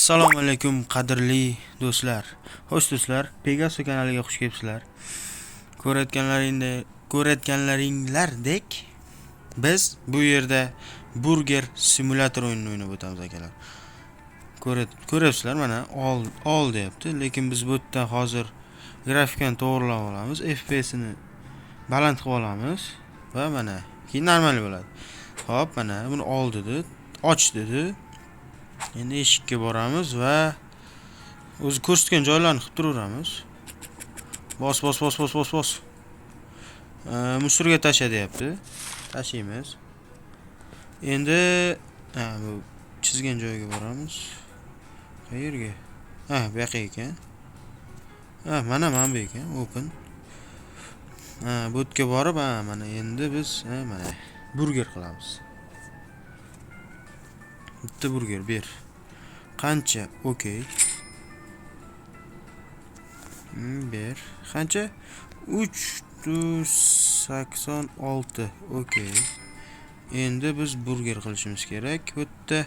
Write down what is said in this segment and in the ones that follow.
Assalomu alaykum qadrli do'stlar. Xo'sh do'stlar, Pegasus kanaliga xush kelibsizlar. Ko'rayotganlaringlardek biz bu yerda burger simulator o'yinini o'ynab o'tamiz akalar. Ko'ryapsizlar, mana ol deyapti, lekin biz bu yerda hozir grafikani to'g'rilab olamiz, FPS ni baland qilib olamiz va mana keyin normal bo'ladi. Xo'p, mana buni ol dedi, och dedi. Endi eshikka boramiz va o'zi ko'rsatgan joylarni qilib turaveramiz. Bos. Musorga tasha deyapti. Tashlaymiz. Endi bu chizgan joyga boramiz. Qayerga? Bu yoqqa ekan. Mana bu ekan, open. Bu yerga borib, mana endi biz mana burger qilamiz. Bitta burger ber. Qancha? Okey. Ber. Qancha? 386. Okey. Endi biz burger qilishimiz kerak. Bu yerda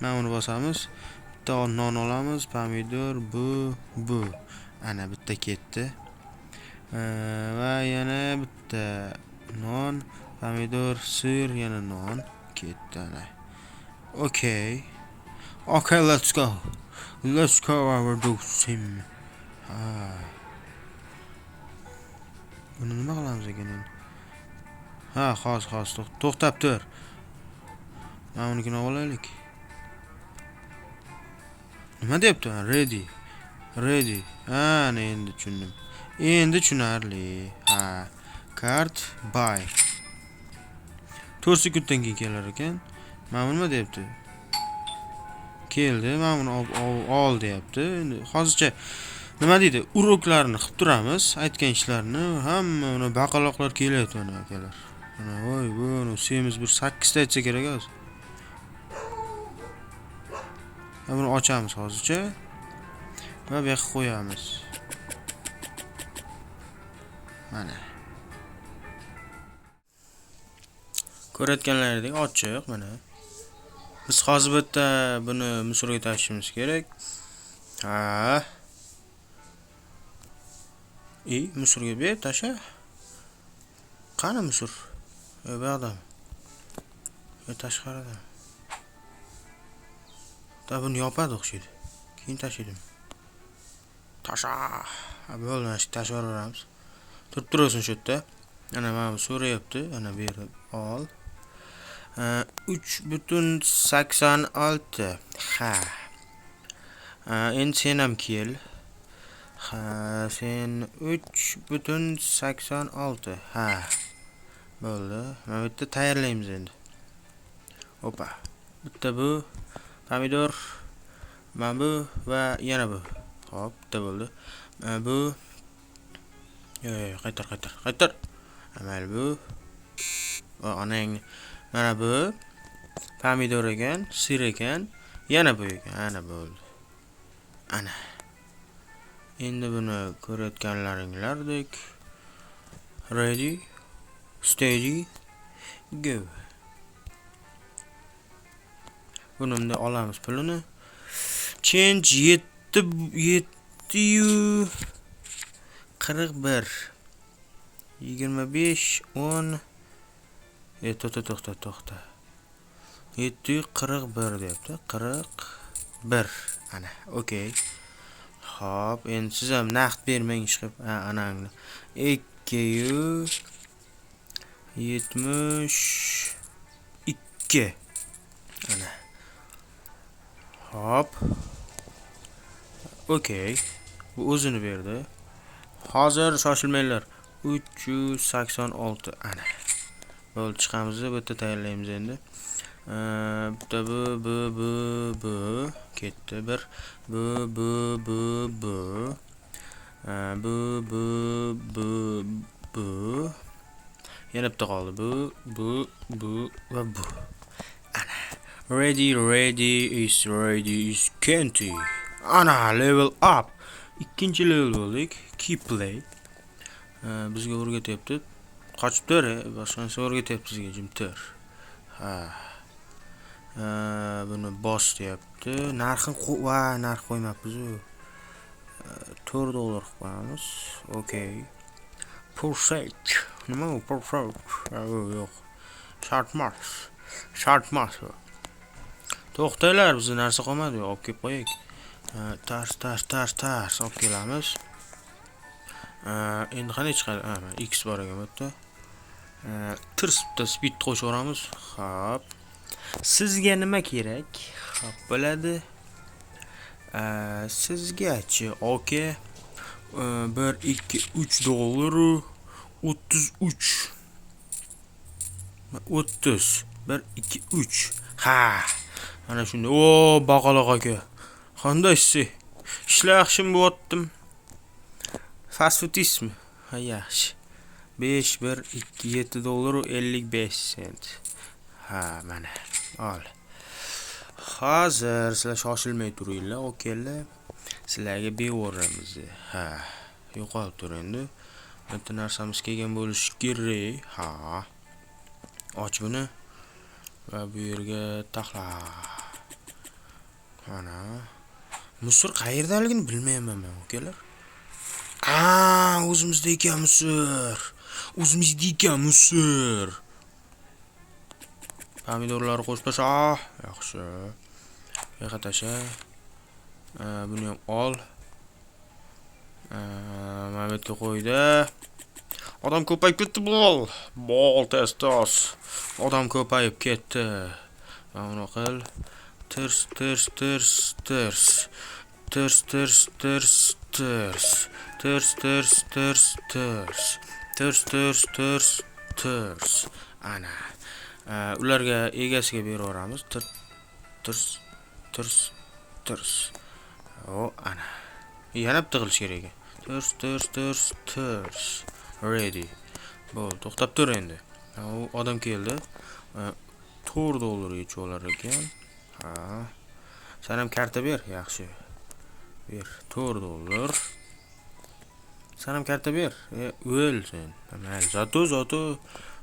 mana buni bosamiz. Bitta non olamiz, pomidor, bu. Ana bitta ketdi. Va yana bitta non, pomidor, sir, yana non ketdi ana. Okay, let's go. Let's go our do sim. Buni nima qilamiz ekan endi? Xos, to'xtab tur. Mana unikini olaylik. Nima deyapti? Ready. Ana endi tushundim. Endi tushunarli. Cart buy. 4 sekunddan keyin kelar ekan. Mana nima deyapti? Keldi, mana buni ol deyapti. Endi hozircha nima deydi? Uroklarni qilib turamiz, aytgan ishlarni, hamma uni baqaloqlar kelyapti mana akalar. Mana voy, buni semiz bir 8 ta aytsa kerak hozir. Buni ochamiz hozircha va bu yoqqa qo'yamiz. Mana. Ko'rayotganlaringdek ochiq mana. Biz hozir bu yerda buni musorga tashishimiz kerak. Musorga ber, tasha. Qani musor? Bu yoqda. Tashqarida. Buni yopadi o'xshaydi. Keyin tashlaydim. Tasha. Bo'ldi, tashib yuboramiz. Turib tursin shu yerda. Ana mana so'rayapti, ana berib ol. 3.86. Endi sen ham kel. Sen 3.86. Bo'ldi. Mana bu yerda tayyorlaymiz endi. Opa. Bitta bu pomidor, mana bu va yana bu. Xo'p, bitta bo'ldi. Bu qaytar. Amal bu. Va onang mana bu pomidor ekan, sir ekan, yana bu ekan. Ana bo'ldi. Ana. Endi buni ko'rayotganlaringlardek ready, steady, go. Buni olamiz pulini. Change 741 25 10 to'xta. 741 deyapti. 41. Ana, okey. Xo'p, endi siz ham naqd bermang ish qilib. Anangni. 272. Ana. Hop. Okey. Bu o'zini berdi. Hozir shoshilmanglar. 386. Ana. Bo'ldi, chiqamiz, bu yerda tayyorlaymiz endi. Bitta bu ketdi. Bir bu. Bu. Yana bitta qoldi. Bu va bu. Ana. Ready is Kenty. Ana, level up. Ikkinchi level bo'ldik. Keep play. Bizga o'rgatyapti. Qochib tur, boshqa narsa o'rgatyapti bizga, jim tur. Buni bos deyapti. Narx qo'ymabmiz-ku. $4 qo'yamiz. Okay. Perfect. Nima u perfect? Yo'q. Shartmas. To'xtanglar, bizda narsa qolmadi. Olib kelib qo'yaylik. Tars olib kelamiz. Endi qanday chiqadi? X bor ekan bu yerda. Tirs bitta speed qo'shib yuboramiz. Xo'p. Sizga nima kerak? Xo'p, bo'ladi. Sizgachi, oka. 1 2 3 dollar 33 30 1 2 3. Ha. Mana shunda. O, baqaloq aka. Qandaysiz? Ishlar yaxshimi bo'yaptim? Fast food ismi? Ha, yaxshi. 5 1 2 7 dollar 55 sent. Ha, mana. Ol. Hozir sizlar shoshilmay turinglar, okeylar. Sizlarga bevoramiz. Ha, yo'qolib tur endi. Bitta narsamiz kelgan bo'lishi kerak. Ha. Och buni va bu yerga taxla. Mana. Musur qayerdaligini bilmayman men, okeylar. O'zimizda ekan musur. Pomidorlarni qo'shib tasha. Yaxshi. Yo'qa tasha. Buni ham ol. Mana bu yerga qo'ydi. Odam ko'payib ketdi bol. Testos. Odam ko'payib ketdi. Mana qil. Tirs. Ana. Ularga egasiga beraveramiz. Tirs. O, ana. Yana bitta qilish kerak ekan. Tirs. Ready. Bo'ldi, to'xtab tur endi. U odam keldi. $4 yechib olar ekan. Ha. Sen ham karta ber, yaxshi. Ber, $4. Sen ham karta ber. O'l sen. Mayli, zato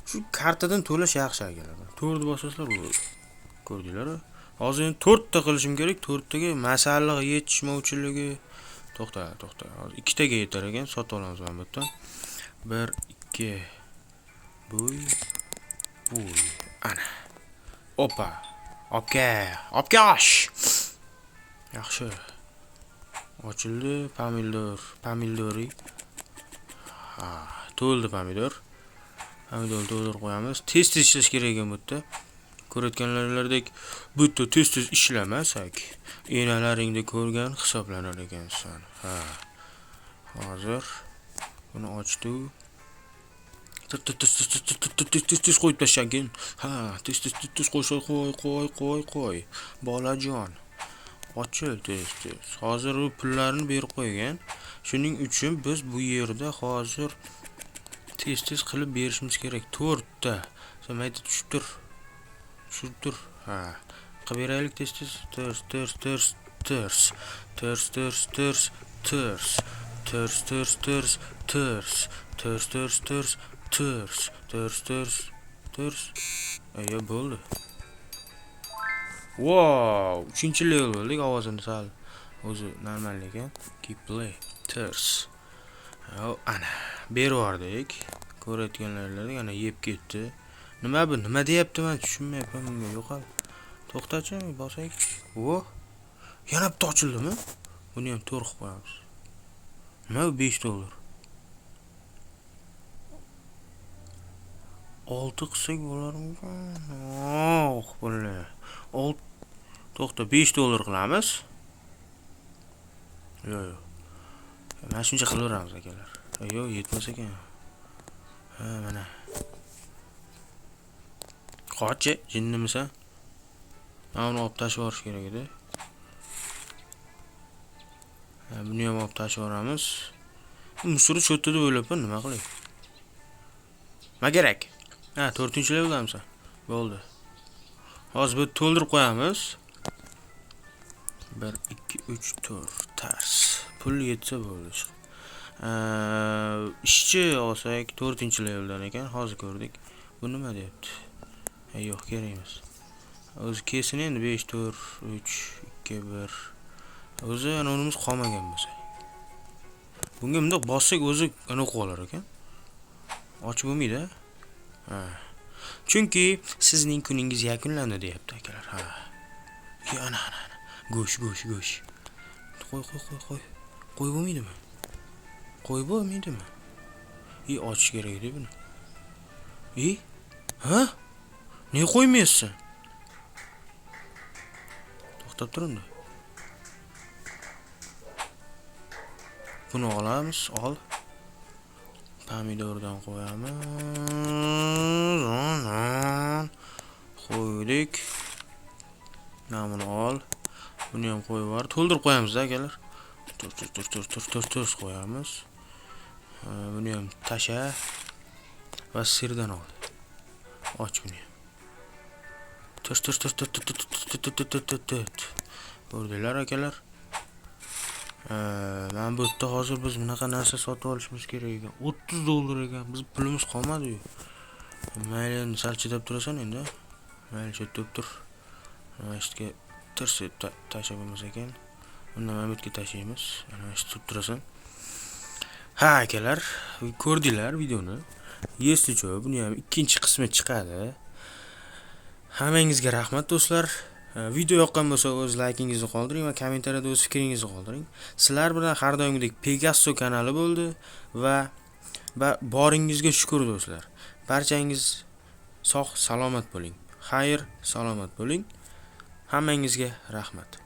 shu kartadan to'lash yaxshi akalar. 4 bosasizlar bo'ldi. Ko'rdinglar? Hozir 4 ta qilishim kerak. 4 taga masalliq yetishmovchiligi. To'xta. Hozir 2 taga yetar ekan, sotib olamiz mana bu yerdan. 1 2 buy. Ana. Opa. Opkash. Yaxshi. Ochildi pomidori. Ha, to'ldi pomidor. Pomidorni to'ldirib qo'yamiz. Tez ishlash kerak ekan bu yerda. Ko'rayotganlaringlardek bu yerda tez ishlamasak, enalaringda ko'rgan hisoblanar ekansan. Ha. Hozir buni ochdim. Tez qo'yib tashlagan. Ha, tez qo'y. Bolajon. Ochil tez. Hozir u pullarni berib qo'ygan. Shuning uchun biz bu yerda hozir tez qilib berishimiz kerak. 4 ta. Sen mayda tushib tur. Ha. Qilib beraylik tez. Tirs. Ayo, bo'ldi. Wow, 3-level bo'ldik, ovozini sal o'zi normal ekan. Keep play. Tirs. Ana, bervordik. Ko'rayotganlaringlar ana yeb ketdi. Nima deyapti, men tushunmayapman bunga. Yo'qol. To'xtachi, bosaylik. Yana bitta ochildimi? Buni ham 4 qilib qo'yamiz. Nima bu $5? 6 qilsak bo'larmikan? Bo'ladi. To'xta, $5 qilamiz. Yo'q. Mana shuncha qilaveramiz akalar. Yo'q, yetmas ekan. Ha, mana. Qochi, jinnimisan? Uni olib tashib yuborish kerak edi. Buni ham olib tashib yuboramiz. Musori cho'tda deb o'ylabman, nima qilay? Nima kerak? 4-leveldamisan? Bo'ldi. Hozir bu to'ldirib qo'yamiz. 1 2 3 4 tars. Pul yetsa bo'ldi. Ishchi olsak 4-leveldan ekan, hozir ko'rdik. Bu nima deyapti? Yo'q, kerak emas. O'zi kelsin endi 5 4 3 2 1. O'zi anonimiz qolmagan bo'lsa. Bunga bundoq bossak o'zi aniq qolar ekan. Ochib bo'lmaydi. Ha. Chunki sizning kuningiz yakunlandi deyapti akalar. Ha. Ana. Go'sh. Qo'y. Qo'y bo'lmaydimi? Qo'yib bo'lmaydimi? Ochish kerak edi buni. Ha? Ne qo'ymayapsan? To'xtab turing. Buni olamiz, ol. Pomidordan qo'yamiz. Qo'ydik. Namini ol. Buni ham qo'yib yuborib, to'ldirib qo'yamiz akalar. Tur qo'yamiz. Buni ham tasha va sirdan ol. Och buni. Tur. Ko'rdinglar akalar? Men bu yerda hozir biz bunaqa narsa sotib olishimiz kerak ekan. $30 ekan. Biz pulimiz qolmadi-yu. Mayli, endi sal chidab turasan endi. Mayli, chidab tur. Mana ishga tirsib tashlab bo'lmas ekan. Uni mana bu yerga tashlaymiz. Mana shu tutib turasan. Ha akalar, ko'rdinglar videoni. Yeslicho, buni ham ikkinchi qismi chiqadi. Hammangizga rahmat do'stlar. Video yoqqan bo'lsa o'z laykingizni qoldiring va kommentariyada o'z fikringizni qoldiring. Sizlar bilan har doimgidek Pegaso kanali bo'ldi va boringizga shukr do'stlar. Barchangiz sog' salomat bo'ling. Xayr, salomat bo'ling. Hammangizga rahmat.